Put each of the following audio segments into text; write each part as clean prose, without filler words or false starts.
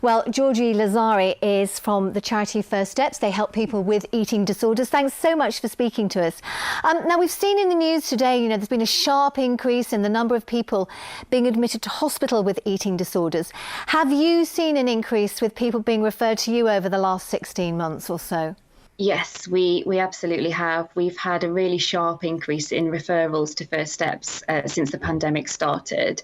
Well, Georgie Lazari is from the charity First Steps. They help people with eating disorders. Thanks so much for speaking to us. Now, we've seen in the news today, there's been a sharp increase in the number of people being admitted to hospital with eating disorders. Have you seen an increase with people being referred to you over the last 16 months or so? Yes, we absolutely have. We've had a really sharp increase in referrals to First Steps since the pandemic started,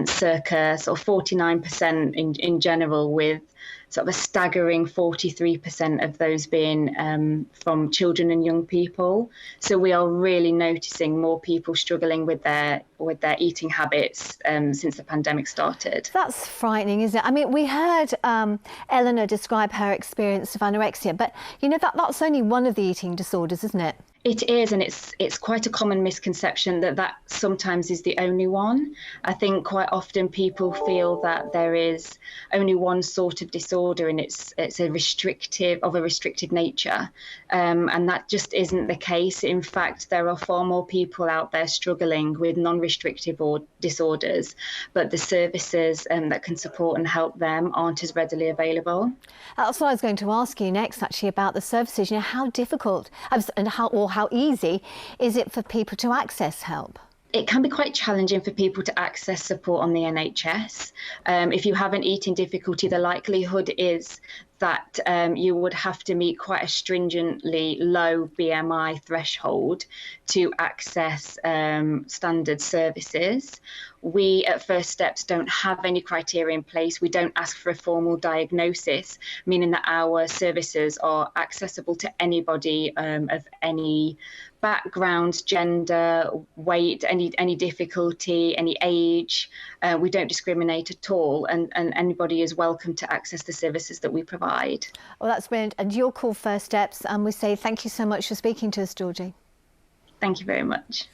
circa sort of 49% in general, with sort of a staggering 43% of those being from children and young people. So we are really noticing more people struggling with their eating habits since the pandemic started. That's frightening, isn't it? I mean, we heard Eleanor describe her experience of anorexia, but that's only one of the eating disorders, isn't it? It is, and it's quite a common misconception that sometimes is the only one. I think quite often people feel that there is only one sort of disorder, and it's a restricted nature, and that just isn't the case. In fact, there are far more people out there struggling with non-restrictive disorders, but the services that can support and help them aren't as readily available. That's what I was going to ask you next, actually, about the services. How difficult and how easy is it for people to access help? It can be quite challenging for people to access support on the NHS. If you have an eating difficulty, the likelihood is that you would have to meet quite a stringently low BMI threshold to access standard services. We at First Steps don't have any criteria in place. We don't ask for a formal diagnosis, meaning that our services are accessible to anybody of any background, gender, weight, any difficulty, any age. We don't discriminate at all, and anybody is welcome to access the services that we provide. Well, that's brilliant. And you're called First Steps, and we say thank you so much for speaking to us, Georgie. Thank you very much.